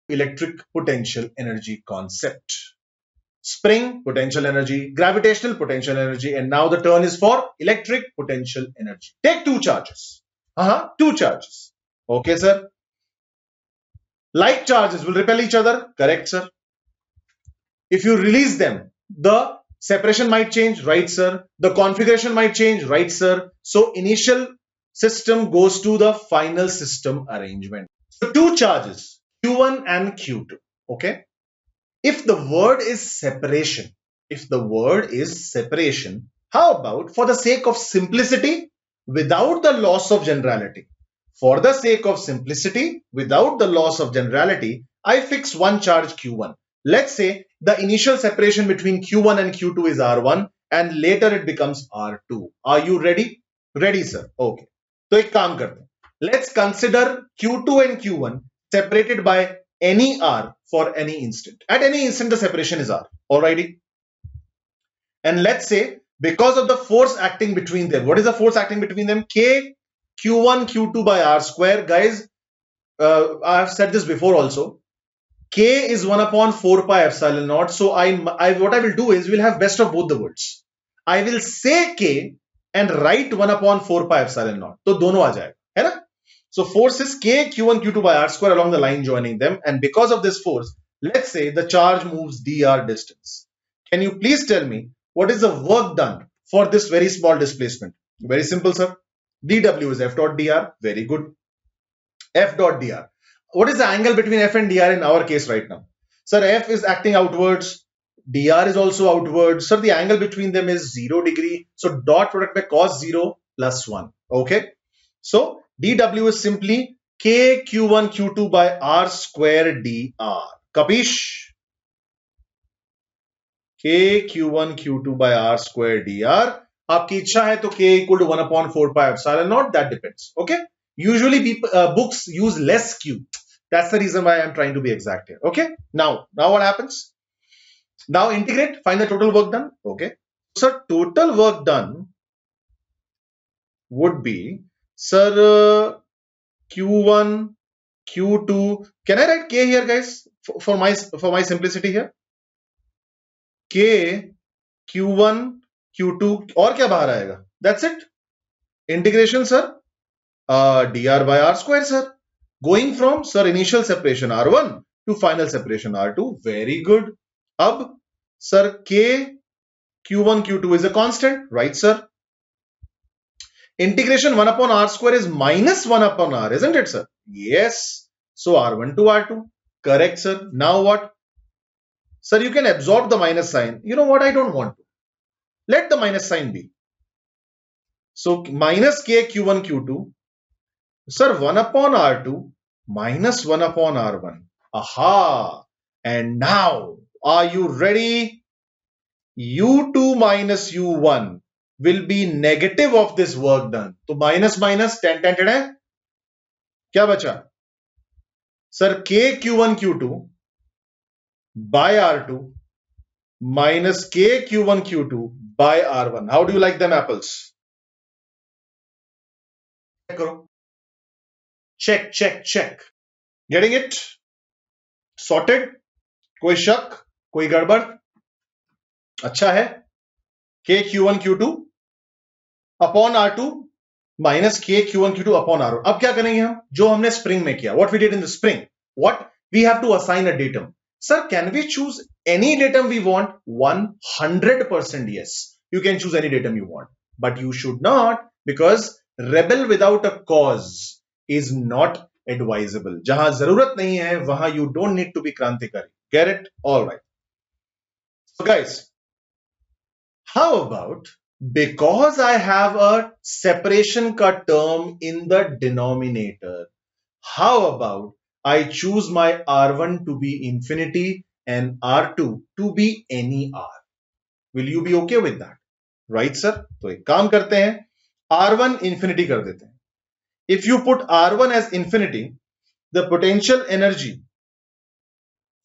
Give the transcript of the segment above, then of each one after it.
electric potential energy concept. Spring, potential energy, gravitational potential energy, and now the turn is for electric potential energy. Take two charges. Two charges. Okay, sir. Like charges will repel each other. Correct, sir. If you release them, the separation might change. Right, sir. The configuration might change. Right, sir. So initial system goes to the final system arrangement. So two charges, Q1 and Q2. Okay. If the word is separation, how about, for the sake of simplicity, without the loss of generality, I fix one charge Q1. Let's say the initial separation between Q1 and Q2 is R1 and later it becomes R2. Are you ready? Ready, sir. Okay. So एक काम करते हैं. Let's consider Q2 and Q1 separated by any R for any instant. At any instant, the separation is R. Alrighty. And let's say because of the force acting between them, what is the force acting between them? K Q1 Q2 by R square. Guys, I have said this before also. K is 1 upon 4 pi epsilon naught. So what I will do is we'll have best of both the worlds. I will say K and write 1 upon 4 pi epsilon naught. So दोनों आ जाएगा, है ना? So force is K Q1 Q2 by R square along the line joining them, and because of this force, let's say the charge moves dr distance. Can you please tell me what is the work done for this very small displacement? Very simple, sir. dw is F dot dr. Very good. F dot dr. What is the angle between F and dr in our case right now? Sir, F is acting outwards. dr is also outwards. Sir, the angle between them is 0 degree. So dot product by cos 0 plus 1. Okay. So dw is simply K Q1 Q2 by R square dr. Capish? K Q1 Q2 by R square dr. आपकी इच्छा है तो K equal to 1 upon 4 pi epsilon naught. That depends. Okay. Usually people, books use less Q. That's the reason why I'm trying to be exact here. Okay. Now what happens? Now integrate. Find the total work done. Okay. So total work done would be, sir, Q1, Q2. Can I write K here, guys? For my simplicity here. K, Q1, Q2. और क्या बाहर आएगा? That's it. Integration, sir. dr by R square, sir. Going from, sir, initial separation R1 to final separation R2. Very good. Ab, sir, K, Q1, Q2 is a constant. Right, sir? Integration 1 upon R square is minus 1 upon R, isn't it, sir? Yes. So R1 to R2. Correct, sir. Now what? Sir, you can absorb the minus sign. You know what? I don't want to. Let the minus sign be. So minus K Q1 Q2. Sir, 1 upon R2 minus 1 upon R1. Aha. And now, are you ready? U2 minus U1 will be negative of this work done. So minus minus 10 10 क्या बचा? Sir, K Q1 Q2 by R2 minus K Q1 Q2 by R1. How do you like them apples? Check, check, check. Getting it? Sorted? कोई शक? कोई गड़बड़? अच्छा है? K Q1 Q2 upon R2 minus K Q1 Q2 upon R1. अब क्या करेंगे हम? जो हमने spring में किया. What we did in the spring. What? We have to assign a datum. Sir, can we choose any datum we want? 100% yes. You can choose any datum you want. But you should not, because rebel without a cause is not advisable. जहां जरूरत नहीं है, वहां you don't need to be क्रांतिकारी. Get it? All right. So guys, how about, because I have a separation ka term in the denominator, how about I choose my R1 to be infinity and R2 to be any R? Will you be okay with that? Right, sir? तो एक काम करते हैं, R1 infinity कर देते हैं. If you put R1 as infinity, the potential energy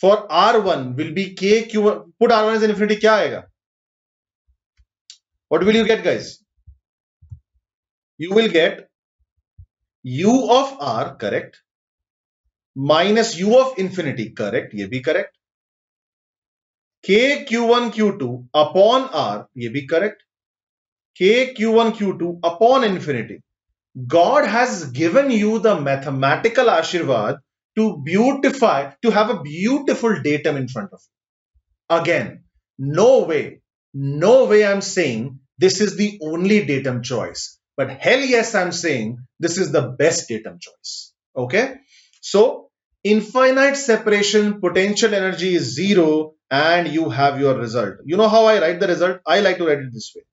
for R1 will be KQ1. Put R1 as infinity, क्या आएगा? What will you get, guys? You will get U of R, correct, minus u of infinity, correct, ये भी correct. K Q1 Q2 upon R, ये भी correct. K Q1 Q2 upon infinity. God has given you the mathematical Ashirvad to beautify, to have a beautiful datum in front of you. Again, no way I'm saying this is the only datum choice. But hell yes, I'm saying this is the best datum choice. Okay? So, infinite separation, potential energy is 0 and you have your result. You know how I write the result? I like to write it this way.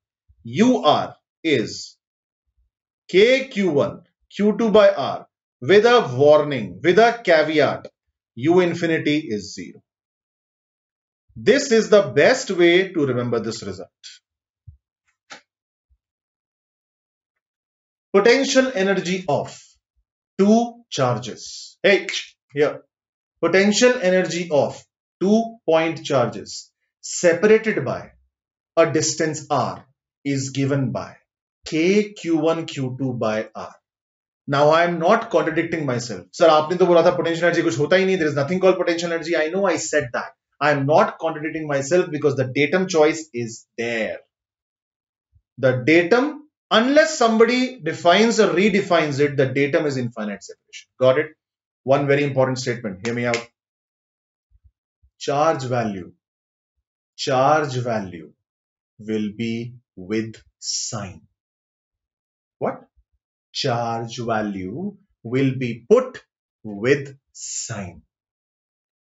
UR is KQ1 Q2 by R with a warning, with a caveat, U infinity is 0. This is the best way to remember this result. Potential energy of two charges. H here. Potential energy of 2-point charges separated by a distance R is given by KQ1 Q2 by R. Now I am not contradicting myself. Sir, आपने तो बोला था potential energy कुछ होता ही नहीं. There is nothing called potential energy. I know I said that. I am not contradicting myself because the datum choice is there. The datum, unless somebody defines or redefines it, the datum is infinite separation. Got it? One very important statement. Hear me out. Charge value will be with sign. What? Charge value will be put with sign.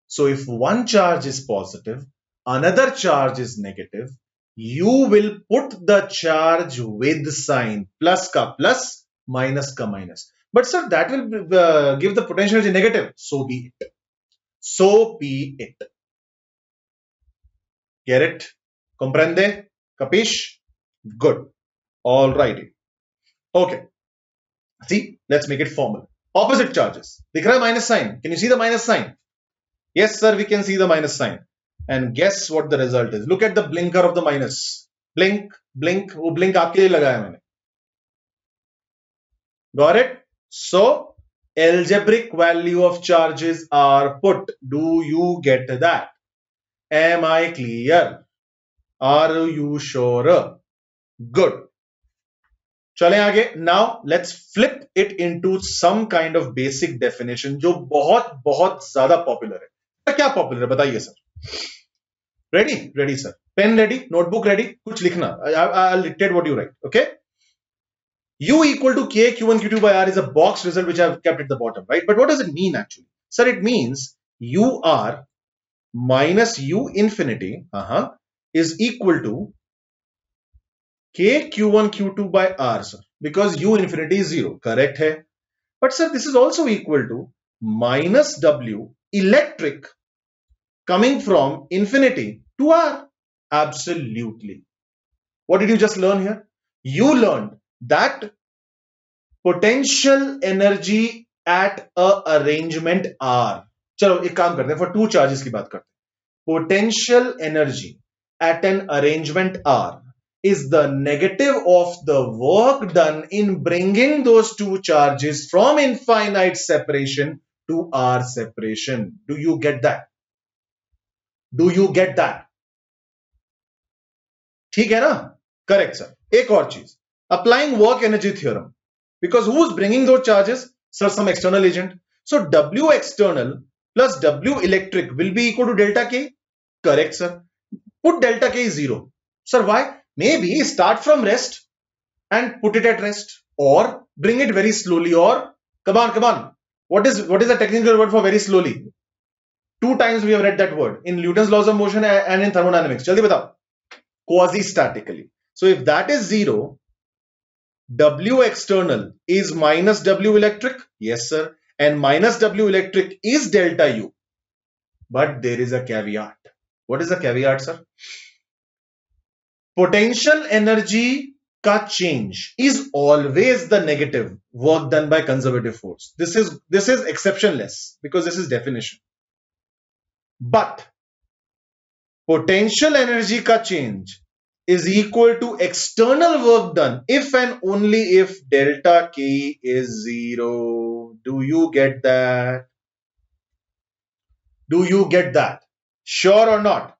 So if one charge is positive, another charge is negative, you will put the charge with sign, plus ka plus, minus ka minus. But sir, that will give the potential energy negative. So be it. So be it. Get it? Comprende? Capish? Good. Alrighty. Okay. See, let's make it formal. Opposite charges. Dikh raha hai minus sign. Can you see the minus sign? Yes, sir, we can see the minus sign. And guess what the result is? Look at the blinker of the minus. Blink, blink. वो blink आपके लिए लगाया मैंने. Got it? So, algebraic value of charges are put. Do you get that? Am I clear? Are you sure? Good. चलें आगे. Now let's flip it into some kind of basic definition जो बहुत बहुत ज्यादा पॉपुलर है. क्या popular है बताइए sir. Ready sir. Pen ready, notebook ready. कुछ लिखना. I'll dictate what you write. Okay. U equal to K Q1 Q2 by R is a box result which I've kept at the bottom, right? But what does it mean actually? Sir, it means UR minus U infinity is equal to K Q1 Q2 by R, sir, because U infinity is 0, correct hai? But sir, this is also equal to minus W electric coming from infinity to R. Absolutely. What did you just learn here? You learned that potential energy at a arrangement R. चलो एक काम करते हैं, for two charges की बात करते हैं. Potential energy at an arrangement R is the negative of the work done in bringing those two charges from infinite separation to R separation. Do you get that? Do you get that? ठीक है ना? Correct, sir. एक और चीज. Applying work energy theorem. Because who's bringing those charges? Sir, some external agent. So W external plus W electric will be equal to delta K. Correct, sir. Put delta K is 0. Sir, why? Maybe start from rest and put it at rest, or bring it very slowly, or come on. What is the technical word for very slowly? 2 times we have read that word in Newton's laws of motion and in thermodynamics. Jaldi batao. Quasi-statically. So if that is 0, W external is minus W electric. Yes, sir. And minus W electric is delta U. But there is a caveat. What is the caveat, sir? Potential energy ka change is always the negative work done by conservative force. This is exceptionless because this is definition. But potential energy ka change is equal to external work done if and only if delta K is 0. Do you get that? Do you get that? Sure or not?